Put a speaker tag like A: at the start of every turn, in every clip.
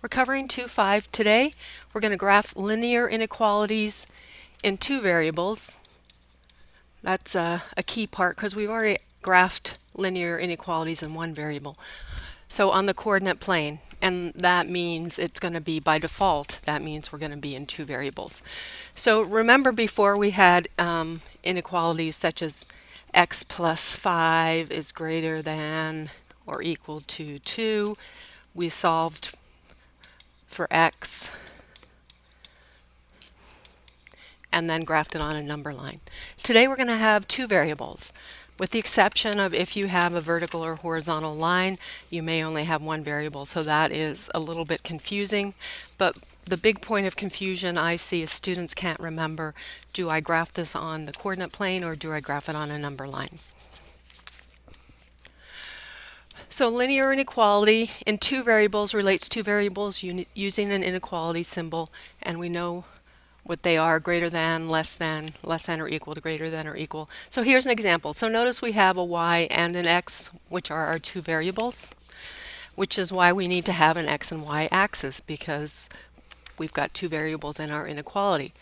A: We're covering 2.5 today. We're going to graph linear inequalities in two variables. That's a key part because we've already graphed linear inequalities in one variable. So on the coordinate plane, and that means it's going to be by default, that means we're going to be in two variables. So remember before we had inequalities such as x plus 5 is greater than or equal to 2. We solved for x and then graphed it on a number line. Today we're going to have two variables. With the exception of if you have a vertical or horizontal line, you may only have one variable, so that is a little bit confusing. But the big point of confusion I see is students can't remember, do I graph this on the coordinate plane or do I graph it on a number line? So linear inequality in two variables relates two variables using an inequality symbol, and we know what they are: greater than, less than or equal to, greater than or equal. So here's an example. So notice we have a y and an x, which are our two variables, which is why we need to have an x and y axis, because we've got two variables in our inequality.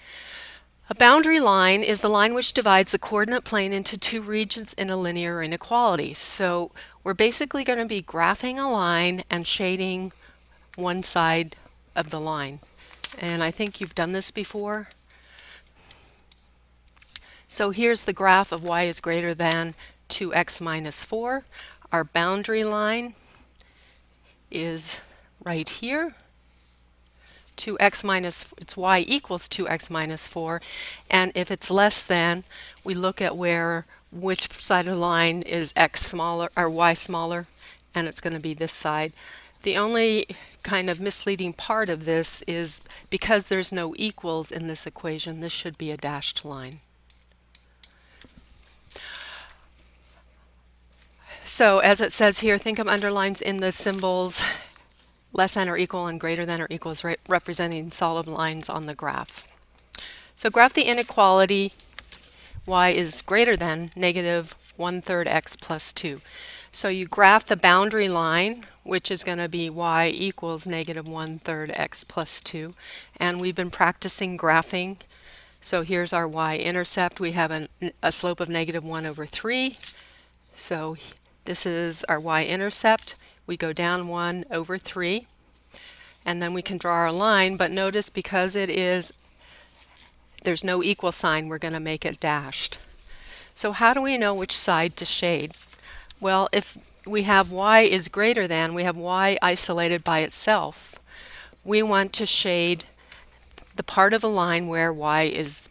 A: A boundary line is the line which divides the coordinate plane into two regions in a linear inequality. So we're basically going to be graphing a line and shading one side of the line. And I think you've done this before. So here's the graph of y is greater than 2x minus 4. Our boundary line is right here. 2x minus, it's y equals 2x minus 4. And if it's less than, we look at which side of the line is x smaller or y smaller, and it's going to be this side. The only kind of misleading part of this is because there's no equals in this equation, this should be a dashed line. So as it says here, think of underlines in the symbols less than or equal and greater than or equal as representing solid lines on the graph. So graph the inequality y is greater than negative 1/3 x plus 2. So you graph the boundary line, which is going to be y equals negative 1/3 x plus 2. And we've been practicing graphing. So here's our y-intercept. We have a slope of negative 1/3. So this is our y-intercept. We go down 1/3, and then we can draw our line, but notice because there's no equal sign, we're going to make it dashed. So how do we know which side to shade? Well, if we have y is greater than, we have y isolated by itself, we want to shade the part of the line where y is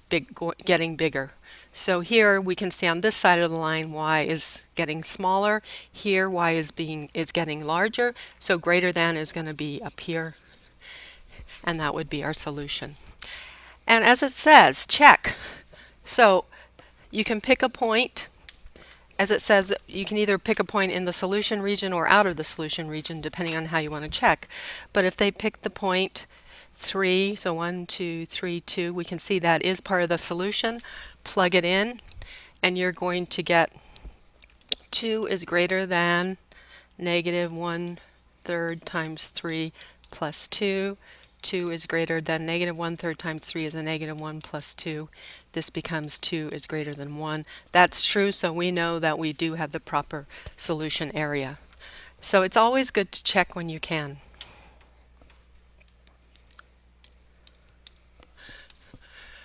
A: getting bigger. So here we can see on this side of the line y is getting smaller. Here y is getting larger. So greater than is going to be up here, and that would be our solution. And as it says, check. So you can pick a point. As it says, you can either pick a point in the solution region or out of the solution region, depending on how you want to check. But if they pick the point 3, so 1, 2, 3, 2, we can see that is part of the solution. Plug it in, and you're going to get 2 is greater than negative 1/3 times 3 plus 2. 2 is greater than negative 1/3 times 3 is a negative 1 plus 2. This becomes 2 is greater than 1. That's true, so we know that we do have the proper solution area. So it's always good to check when you can.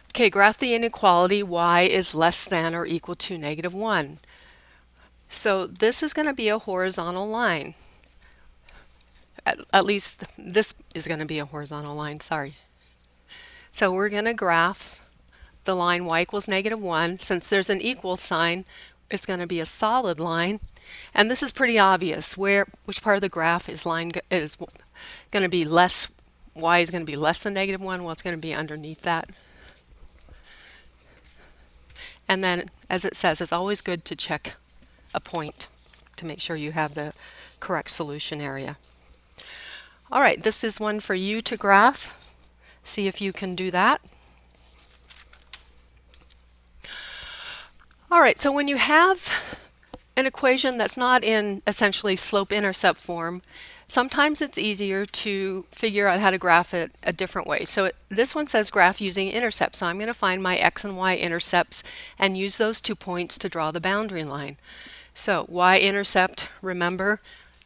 A: Okay, graph the inequality y is less than or equal to negative 1. So this is going to be a horizontal line. At least this is going to be a horizontal line, sorry. So we're going to graph the line y equals negative 1. Since there's an equal sign, it's going to be a solid line. And this is pretty obvious. Which part of the graph is going to be less, y is going to be less than negative 1? Well, it's going to be underneath that. And then, as it says, it's always good to check a point to make sure you have the correct solution area. All right, this is one for you to graph. See if you can do that. All right, so when you have an equation that's not in essentially slope-intercept form, sometimes it's easier to figure out how to graph it a different way. So this one says graph using intercepts. So I'm going to find my x and y intercepts and use those 2 points to draw the boundary line. So y-intercept, remember,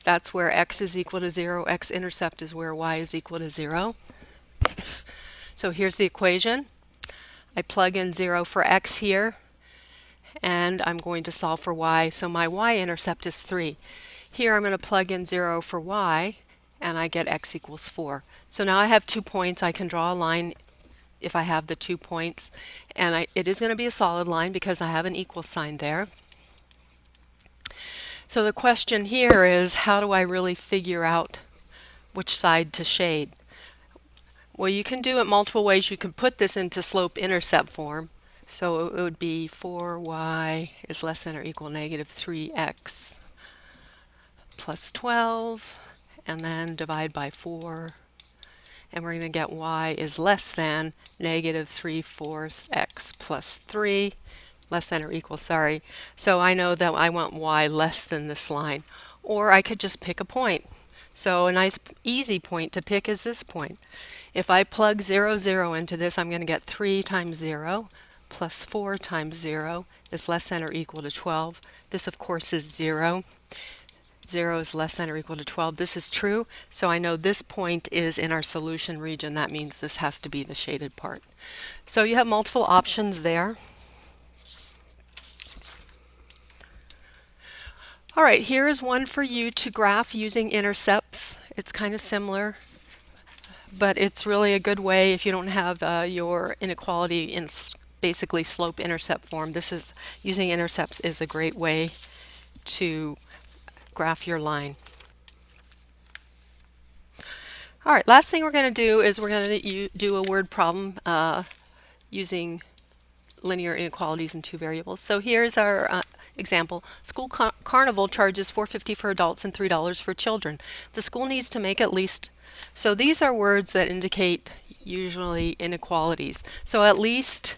A: that's where x is equal to 0. X-intercept is where y is equal to 0. So here's the equation. I plug in 0 for x here, and I'm going to solve for y. So my y-intercept is 3. Here I'm going to plug in 0 for y, and I get x equals 4. So now I have 2 points. I can draw a line if I have the 2 points, and it is going to be a solid line because I have an equal sign there. So the question here is, how do I really figure out which side to shade? Well, you can do it multiple ways. You can put this into slope-intercept form. So it would be 4y is less than or equal negative 3x plus 12, and then divide by 4. And we're going to get y is less than negative 3/4 x plus 3, less than or equal, sorry. So I know that I want y less than this line. Or I could just pick a point. So a nice easy point to pick is this point. If I plug 0, 0 into this, I'm going to get 3 times 0 plus 4 times 0 is less than or equal to 12. This, of course, is 0. 0 is less than or equal to 12. This is true, so I know this point is in our solution region. That means this has to be the shaded part. So you have multiple options there. All right, here is one for you to graph using intercepts. It's kind of similar, but it's really a good way if you don't have your inequality in basically slope-intercept form. This is using intercepts is a great way to graph your line. All right, last thing we're going to do is we're going to do a word problem using linear inequalities in 2 variables. So here's our example. School carnival charges $4.50 for adults and $3 for children. The school needs to make at least, so these are words that indicate usually inequalities. So at least,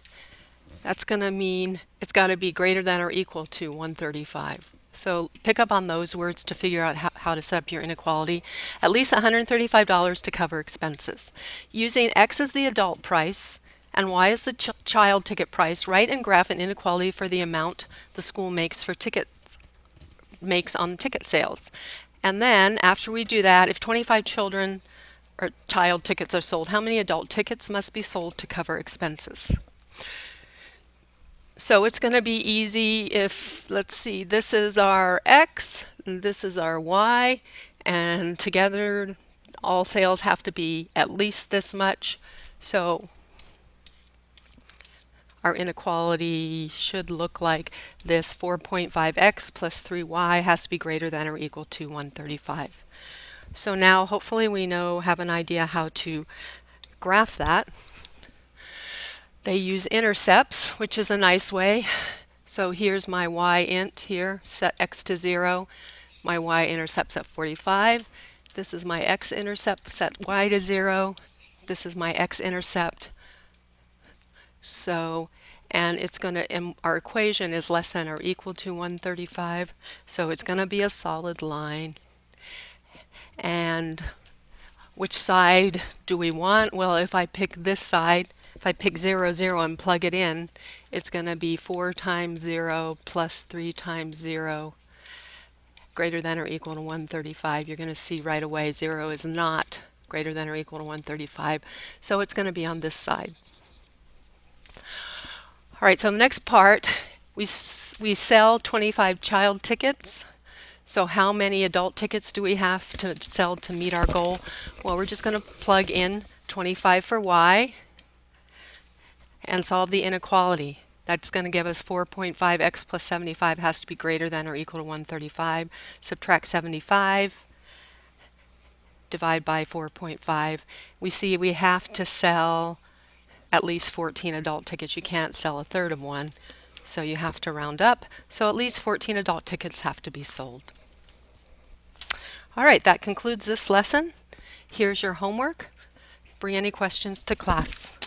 A: that's going to mean it's got to be greater than or equal to 135. So pick up on those words to figure out how to set up your inequality. At least $135 to cover expenses. Using X as the adult price and Y as the child ticket price, write and graph an inequality for the amount the school makes for makes on ticket sales. And then after we do that, if 25 children or child tickets are sold, how many adult tickets must be sold to cover expenses? So it's going to be easy if, let's see, this is our X, and this is our Y, and together all sales have to be at least this much. So our inequality should look like this: 4.5x plus 3y has to be greater than or equal to 135. So now hopefully we have an idea how to graph that. They use intercepts, which is a nice way. So here's my y-int here, set x to 0. My y-intercept's at 45. This is my x-intercept, set y to 0. This is my x-intercept. So, and it's going to, our equation is less than or equal to 135. So it's going to be a solid line. And which side do we want? Well, if I pick this side, if I pick 0, 0 and plug it in, it's going to be 4 times 0 plus 3 times 0 greater than or equal to 135. You're going to see right away 0 is not greater than or equal to 135. So it's going to be on this side. All right, so the next part, we sell 25 child tickets. So how many adult tickets do we have to sell to meet our goal? Well, we're just going to plug in 25 for y and solve the inequality. That's going to give us 4.5x plus 75 has to be greater than or equal to 135. Subtract 75, divide by 4.5. We see we have to sell at least 14 adult tickets. You can't sell a third of one, so you have to round up. So at least 14 adult tickets have to be sold. All right, that concludes this lesson. Here's your homework. Bring any questions to class.